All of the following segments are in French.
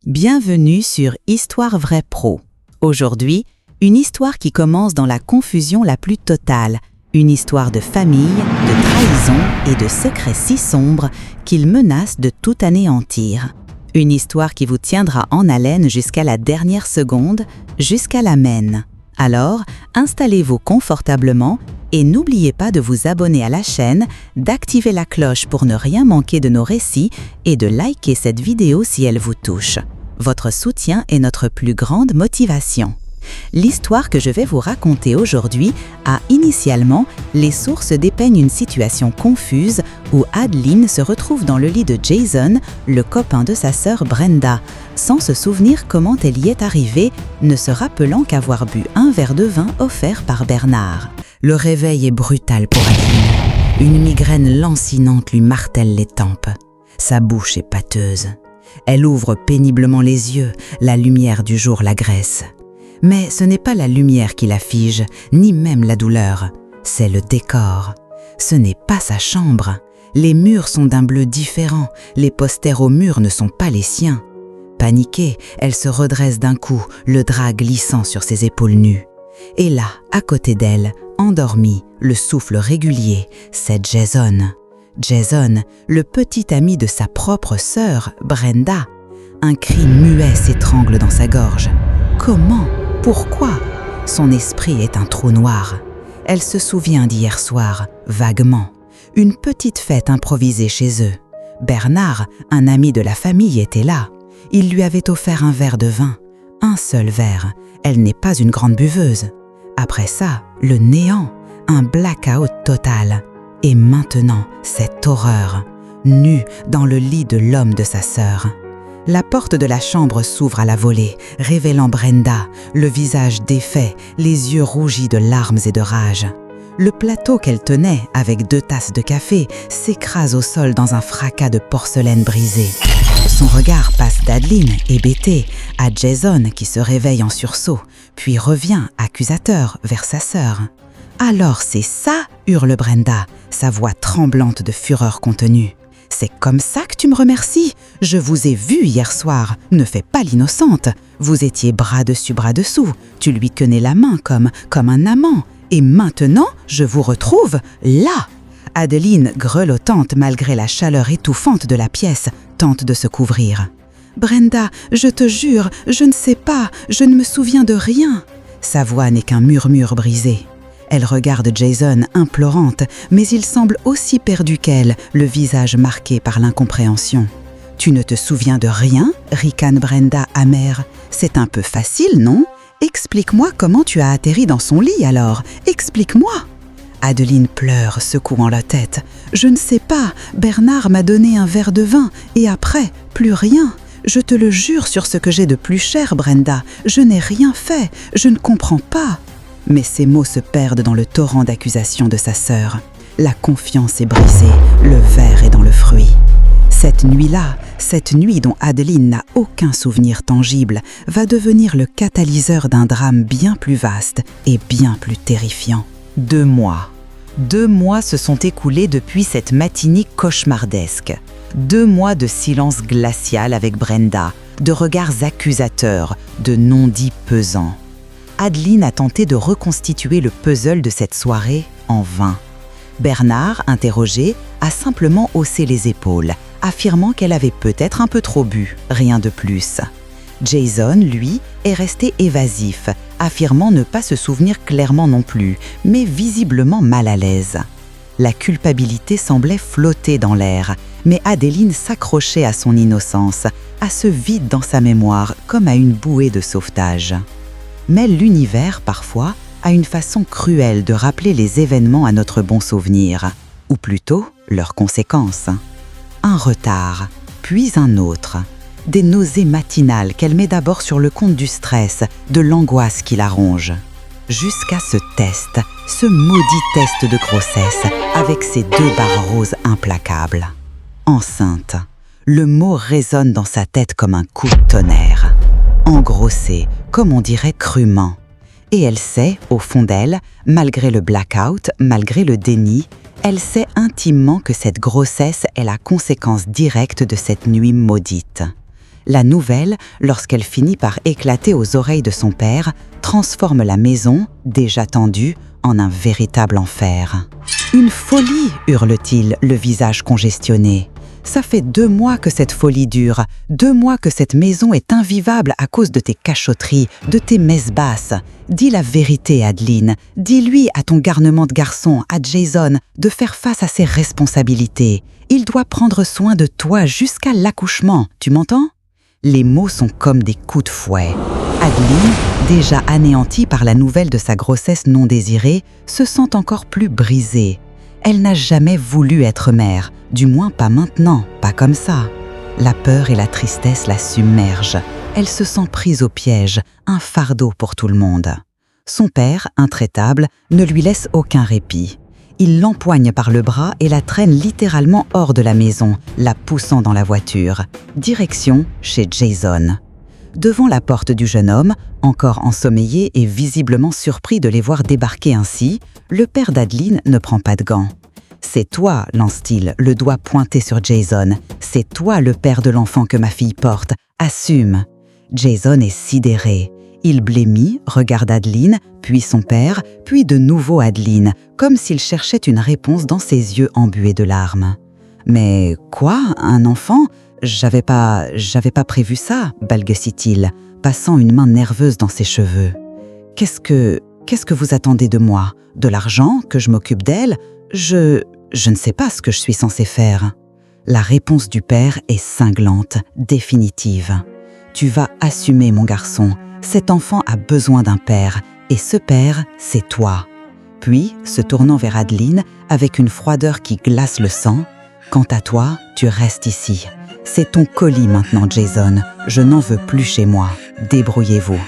Bienvenue sur Histoire Vraie Pro. Aujourd'hui, une histoire qui commence dans la confusion la plus totale, une histoire de famille, de trahison et de secrets si sombres qu'ils menacent de tout anéantir. Une histoire qui vous tiendra en haleine jusqu'à la dernière seconde, jusqu'à l'amen. Alors, installez-vous confortablement et n'oubliez pas de vous abonner à la chaîne, d'activer la cloche pour ne rien manquer de nos récits et de liker cette vidéo si elle vous touche. Votre soutien est notre plus grande motivation. L'histoire que je vais vous raconter aujourd'hui a initialement, les sources dépeignent une situation confuse où Adeline se retrouve dans le lit de Jason, le copain de sa sœur Brenda, sans se souvenir comment elle y est arrivée, ne se rappelant qu'avoir bu un verre de vin offert par Bernard. Le réveil est brutal pour Adeline. Une migraine lancinante lui martèle les tempes. Sa bouche est pâteuse. Elle ouvre péniblement les yeux, la lumière du jour l'agresse. Mais ce n'est pas la lumière qui la fige, ni même la douleur. C'est le décor. Ce n'est pas sa chambre. Les murs sont d'un bleu différent, les posters au mur ne sont pas les siens. Paniquée, elle se redresse d'un coup, le drap glissant sur ses épaules nues. Et là, à côté d'elle, endormi, le souffle régulier, c'est Jason. Jason, le petit ami de sa propre sœur, Brenda. Un cri muet s'étrangle dans sa gorge. Comment? Pourquoi? Son esprit est un trou noir. Elle se souvient d'hier soir, vaguement. Une petite fête improvisée chez eux. Bernard, un ami de la famille, était là. Il lui avait offert un verre de vin. Un seul verre. Elle n'est pas une grande buveuse. Après ça, le néant. Un blackout total. Et maintenant, cette horreur, nue dans le lit de l'homme de sa sœur. La porte de la chambre s'ouvre à la volée, révélant Brenda, le visage défait, les yeux rougis de larmes et de rage. Le plateau qu'elle tenait, avec 2 tasses de café, s'écrase au sol dans un fracas de porcelaine brisée. Son regard passe d'Adeline, hébétée, à Jason qui se réveille en sursaut, puis revient, accusateur, vers sa sœur. « Alors c'est ça ?» hurle Brenda, sa voix tremblante de fureur contenue. « C'est comme ça que tu me remercies? Je vous ai vu hier soir, ne fais pas l'innocente. Vous étiez bras dessus, bras dessous, tu lui tenais la main comme un amant. Et maintenant, je vous retrouve là !» Adeline, grelottante malgré la chaleur étouffante de la pièce, tente de se couvrir. « Brenda, je te jure, je ne sais pas, je ne me souviens de rien. » Sa voix n'est qu'un murmure brisé. Elle regarde Jason implorante, mais il semble aussi perdu qu'elle, le visage marqué par l'incompréhension. « Tu ne te souviens de rien ?» ricane Brenda amère. « C'est un peu facile, non? Explique-moi comment tu as atterri dans son lit alors. Explique-moi !» Adeline pleure, secouant la tête. « Je ne sais pas, Bernard m'a donné un verre de vin, et après, plus rien. Je te le jure sur ce que j'ai de plus cher, Brenda. Je n'ai rien fait, je ne comprends pas. » Mais ses mots se perdent dans le torrent d'accusations de sa sœur. La confiance est brisée, le verre est dans le fruit. Cette nuit-là, cette nuit dont Adeline n'a aucun souvenir tangible, va devenir le catalyseur d'un drame bien plus vaste et bien plus terrifiant. 2 mois. 2 mois se sont écoulés depuis cette matinée cauchemardesque. 2 mois de silence glacial avec Brenda, de regards accusateurs, de non-dits pesants. Adeline a tenté de reconstituer le puzzle de cette soirée en vain. Bernard, interrogé, a simplement haussé les épaules, affirmant qu'elle avait peut-être un peu trop bu, rien de plus. Jason, lui, est resté évasif, affirmant ne pas se souvenir clairement non plus, mais visiblement mal à l'aise. La culpabilité semblait flotter dans l'air, mais Adeline s'accrochait à son innocence, à ce vide dans sa mémoire, comme à une bouée de sauvetage. Mais l'univers, parfois, a une façon cruelle de rappeler les événements à notre bon souvenir, ou plutôt leurs conséquences. Un retard, puis un autre. Des nausées matinales qu'elle met d'abord sur le compte du stress, de l'angoisse qui la ronge. Jusqu'à ce test, ce maudit test de grossesse, avec ses 2 barres roses implacables. Enceinte, le mot résonne dans sa tête comme un coup de tonnerre. Engrossée, comme on dirait crûment. Et elle sait, au fond d'elle, malgré le blackout, malgré le déni, elle sait intimement que cette grossesse est la conséquence directe de cette nuit maudite. La nouvelle, lorsqu'elle finit par éclater aux oreilles de son père, transforme la maison, déjà tendue, en un véritable enfer. « Une folie !» hurle-t-il, le visage congestionné. « Ça fait 2 mois que cette folie dure, 2 mois que cette maison est invivable à cause de tes cachotteries, de tes messes basses. Dis la vérité, Adeline. Dis-lui à ton garnement de garçon, à Jason, de faire face à ses responsabilités. Il doit prendre soin de toi jusqu'à l'accouchement, tu m'entends ?» Les mots sont comme des coups de fouet. Adeline, déjà anéantie par la nouvelle de sa grossesse non désirée, se sent encore plus brisée. Elle n'a jamais voulu être mère, du moins pas maintenant, pas comme ça. La peur et la tristesse la submergent. Elle se sent prise au piège, un fardeau pour tout le monde. Son père, intraitable, ne lui laisse aucun répit. Il l'empoigne par le bras et la traîne littéralement hors de la maison, la poussant dans la voiture. Direction chez Jason. Devant la porte du jeune homme, encore ensommeillé et visiblement surpris de les voir débarquer ainsi, le père d'Adeline ne prend pas de gants. « C'est toi », lance-t-il, le doigt pointé sur Jason. « C'est toi le père de l'enfant que ma fille porte. Assume !» Jason est sidéré. Il blêmit, regarde Adeline, puis son père, puis de nouveau Adeline, comme s'il cherchait une réponse dans ses yeux embués de larmes. « Mais quoi, un enfant ? J'avais pas prévu ça, balbutie-t-il, passant une main nerveuse dans ses cheveux. Qu'est-ce que vous attendez de moi? De l'argent? Que je m'occupe d'elle? Je ne sais pas ce que je suis censé faire. » La réponse du père est cinglante, définitive. « Tu vas assumer, mon garçon. Cet enfant a besoin d'un père, et ce père, c'est toi. » Puis, se tournant vers Adeline, avec une froideur qui glace le sang, « Quant à toi, tu restes ici. C'est ton colis maintenant, Jason. Je n'en veux plus chez moi. Débrouillez-vous. »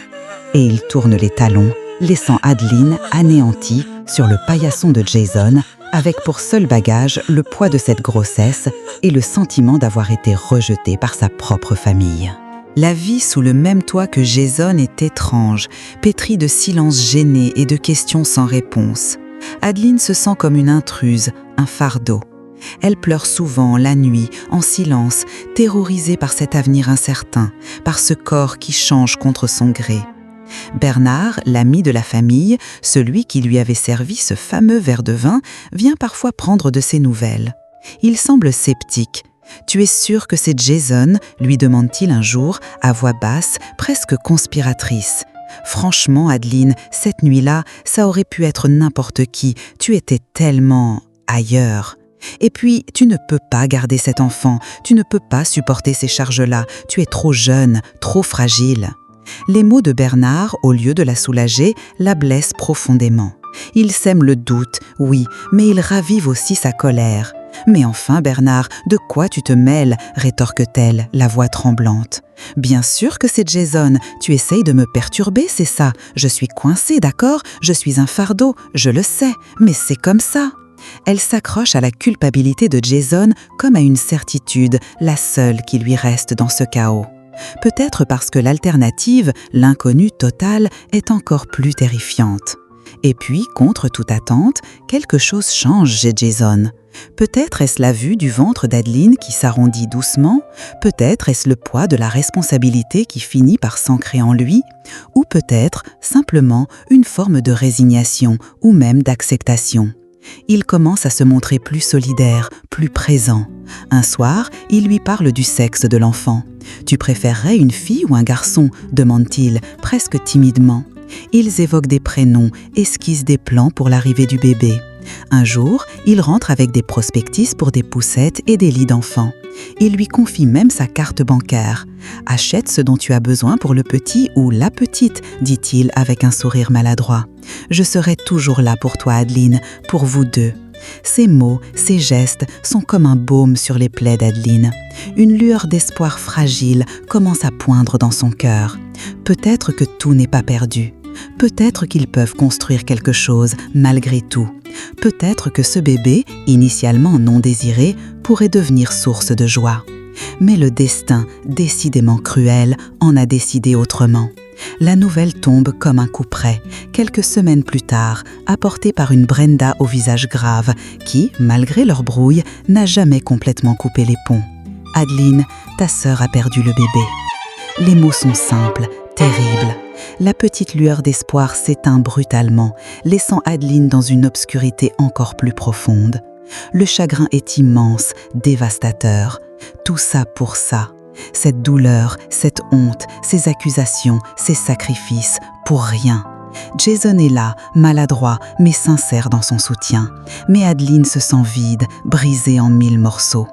Et il tourne les talons, laissant Adeline anéantie sur le paillasson de Jason, avec pour seul bagage le poids de cette grossesse et le sentiment d'avoir été rejetée par sa propre famille. La vie sous le même toit que Jason est étrange, pétrie de silences gênés et de questions sans réponse. Adeline se sent comme une intruse, un fardeau. Elle pleure souvent, la nuit, en silence, terrorisée par cet avenir incertain, par ce corps qui change contre son gré. Bernard, l'ami de la famille, celui qui lui avait servi ce fameux verre de vin, vient parfois prendre de ses nouvelles. Il semble sceptique. « Tu es sûr que c'est Jason ?» lui demande-t-il un jour, à voix basse, presque conspiratrice. « Franchement, Adeline, cette nuit-là, ça aurait pu être n'importe qui. Tu étais tellement ailleurs. Et puis, tu ne peux pas garder cet enfant. Tu ne peux pas supporter ces charges-là. Tu es trop jeune, trop fragile. » Les mots de Bernard, au lieu de la soulager, la blessent profondément. Il sème le doute, oui, mais il ravive aussi sa colère. « Mais enfin, Bernard, de quoi tu te mêles ?» rétorque-t-elle, la voix tremblante. « Bien sûr que c'est Jason, tu essayes de me perturber, c'est ça. Je suis coincée, d'accord? Je suis un fardeau, je le sais, mais c'est comme ça. » Elle s'accroche à la culpabilité de Jason comme à une certitude, la seule qui lui reste dans ce chaos. Peut-être parce que l'alternative, l'inconnu total, est encore plus terrifiante. Et puis, contre toute attente, quelque chose change chez Jason. Peut-être est-ce la vue du ventre d'Adeline qui s'arrondit doucement, peut-être est-ce le poids de la responsabilité qui finit par s'ancrer en lui, ou peut-être simplement une forme de résignation ou même d'acceptation. Il commence à se montrer plus solidaire, plus présent. Un soir, il lui parle du sexe de l'enfant. « Tu préférerais une fille ou un garçon ?» demande-t-il, presque timidement. Ils évoquent des prénoms, esquissent des plans pour l'arrivée du bébé. Un jour, il rentre avec des prospectus pour des poussettes et des lits d'enfants. Il lui confie même sa carte bancaire. « Achète ce dont tu as besoin pour le petit ou la petite », dit-il avec un sourire maladroit. « Je serai toujours là pour toi, Adeline, pour vous deux. » Ces mots, ces gestes sont comme un baume sur les plaies d'Adeline. Une lueur d'espoir fragile commence à poindre dans son cœur. Peut-être que tout n'est pas perdu. Peut-être qu'ils peuvent construire quelque chose malgré tout. Peut-être que ce bébé, initialement non désiré, pourrait devenir source de joie. Mais le destin, décidément cruel, en a décidé autrement. La nouvelle tombe comme un coup près, quelques semaines plus tard, apportée par une Brenda au visage grave, qui, malgré leur brouille, n'a jamais complètement coupé les ponts. « Adeline, ta sœur a perdu le bébé. » Les mots sont simples, terribles. La petite lueur d'espoir s'éteint brutalement, laissant Adeline dans une obscurité encore plus profonde. Le chagrin est immense, dévastateur. Tout ça pour ça. Cette douleur, cette honte, ces accusations, ces sacrifices, pour rien. Jason est là, maladroit, mais sincère dans son soutien. Mais Adeline se sent vide, brisée en 1000 morceaux.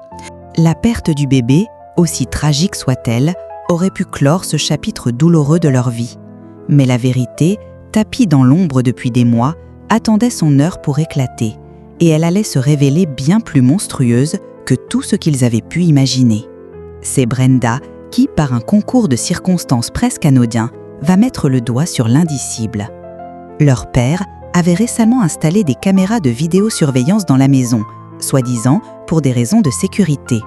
La perte du bébé, aussi tragique soit-elle, aurait pu clore ce chapitre douloureux de leur vie. Mais la vérité, tapie dans l'ombre depuis des mois, attendait son heure pour éclater, et elle allait se révéler bien plus monstrueuse que tout ce qu'ils avaient pu imaginer. C'est Brenda qui, par un concours de circonstances presque anodin, va mettre le doigt sur l'indicible. Leur père avait récemment installé des caméras de vidéosurveillance dans la maison, soi-disant pour des raisons de sécurité.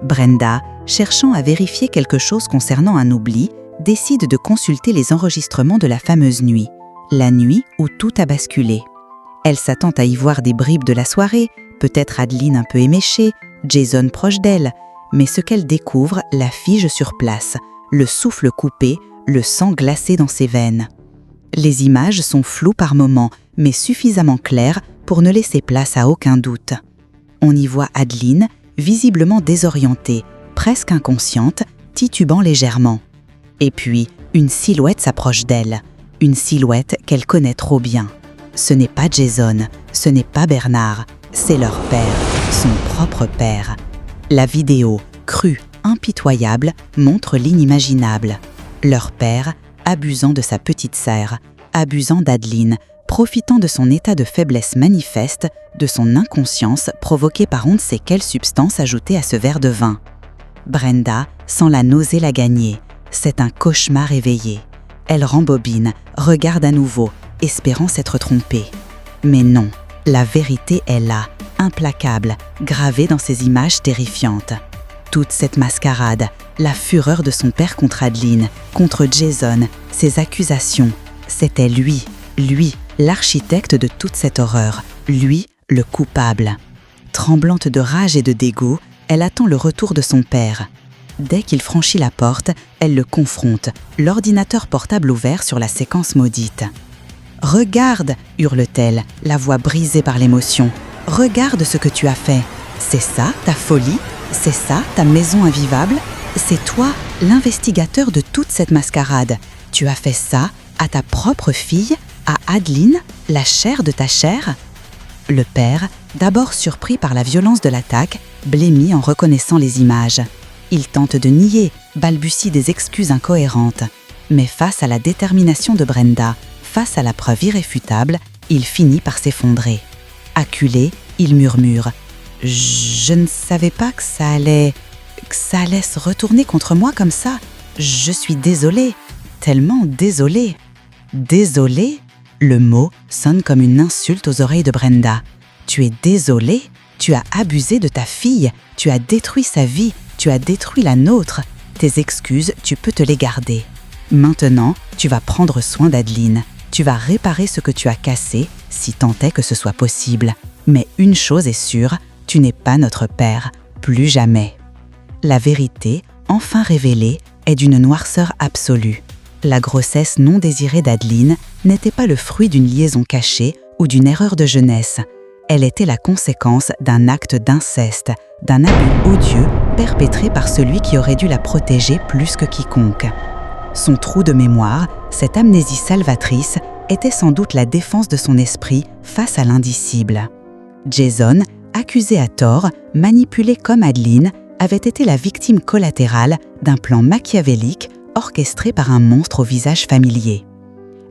Brenda, cherchant à vérifier quelque chose concernant un oubli, décide de consulter les enregistrements de la fameuse nuit, la nuit où tout a basculé. Elle s'attend à y voir des bribes de la soirée, peut-être Adeline un peu éméchée, Jason proche d'elle, mais ce qu'elle découvre la fige sur place, le souffle coupé, le sang glacé dans ses veines. Les images sont floues par moments, mais suffisamment claires pour ne laisser place à aucun doute. On y voit Adeline, visiblement désorientée, presque inconsciente, titubant légèrement. Et puis, une silhouette s'approche d'elle, une silhouette qu'elle connaît trop bien. Ce n'est pas Jason, ce n'est pas Bernard, c'est leur père, son propre père. La vidéo, crue, impitoyable, montre l'inimaginable. Leur père, abusant de sa petite sœur, abusant d'Adeline, profitant de son état de faiblesse manifeste, de son inconscience provoquée par on ne sait quelle substance ajoutée à ce verre de vin. Brenda sent la nausée la gagner. C'est un cauchemar éveillé. Elle rembobine, regarde à nouveau, espérant s'être trompée. Mais non, la vérité est là, implacable, gravée dans ces images terrifiantes. Toute cette mascarade, la fureur de son père contre Adeline, contre Jason, ses accusations, c'était lui, l'architecte de toute cette horreur, lui, le coupable. Tremblante de rage et de dégoût, elle attend le retour de son père. Dès qu'il franchit la porte, elle le confronte, l'ordinateur portable ouvert sur la séquence maudite. « Regarde !» hurle-t-elle, la voix brisée par l'émotion. « Regarde ce que tu as fait. C'est ça, ta folie ? C'est ça, ta maison invivable ? C'est toi, l'investigateur de toute cette mascarade. Tu as fait ça à ta propre fille, à Adeline, la chair de ta chair ?» Le père, d'abord surpris par la violence de l'attaque, blêmit en reconnaissant les images. Il tente de nier, balbutie des excuses incohérentes. Mais face à la détermination de Brenda, face à la preuve irréfutable, il finit par s'effondrer. Acculé, il murmure « Je ne savais pas que ça allait se retourner contre moi comme ça. Je suis désolé, tellement désolé. » Désolé ? Le mot sonne comme une insulte aux oreilles de Brenda. Tu es désolé ? Tu as abusé de ta fille, tu as détruit sa vie, tu as détruit la nôtre. Tes excuses, tu peux te les garder. Maintenant, tu vas prendre soin d'Adeline. Tu vas réparer ce que tu as cassé, si tant est que ce soit possible. Mais une chose est sûre, tu n'es pas notre père, plus jamais. La vérité, enfin révélée, est d'une noirceur absolue. La grossesse non désirée d'Adeline n'était pas le fruit d'une liaison cachée ou d'une erreur de jeunesse. Elle était la conséquence d'un acte d'inceste, d'un abus odieux perpétré par celui qui aurait dû la protéger plus que quiconque. Son trou de mémoire, cette amnésie salvatrice, était sans doute la défense de son esprit face à l'indicible. Jason, accusé à tort, manipulé comme Adeline, avait été la victime collatérale d'un plan machiavélique orchestré par un monstre au visage familier.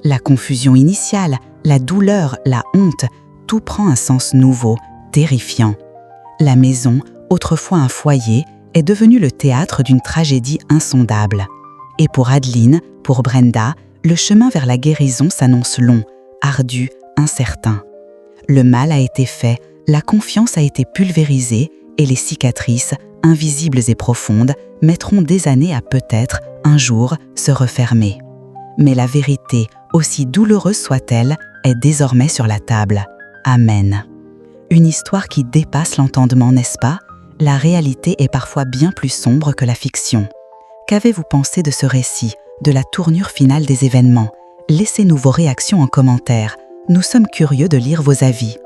La confusion initiale, la douleur, la honte, tout prend un sens nouveau, terrifiant. La maison, autrefois un foyer, est devenue le théâtre d'une tragédie insondable. Et pour Adeline, pour Brenda, le chemin vers la guérison s'annonce long, ardu, incertain. Le mal a été fait, la confiance a été pulvérisée et les cicatrices, invisibles et profondes, mettront des années à peut-être, un jour, se refermer. Mais la vérité, aussi douloureuse soit-elle, est désormais sur la table. Amen. Une histoire qui dépasse l'entendement, n'est-ce pas ? La réalité est parfois bien plus sombre que la fiction. Qu'avez-vous pensé de ce récit, de la tournure finale des événements? Laissez-nous vos réactions en commentaire. Nous sommes curieux de lire vos avis.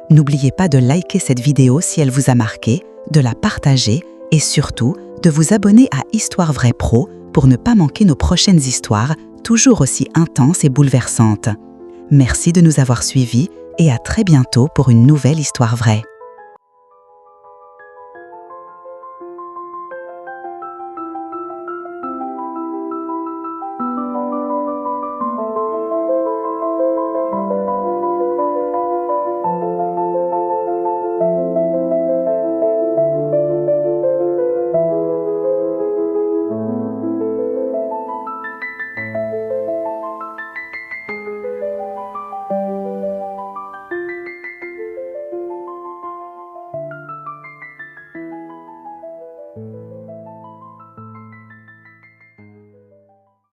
N'oubliez pas de liker cette vidéo si elle vous a marqué, de la partager et surtout de vous abonner à Histoire Vraie Pro pour ne pas manquer nos prochaines histoires, toujours aussi intenses et bouleversantes. Merci de nous avoir suivis et à très bientôt pour une nouvelle Histoire Vraie.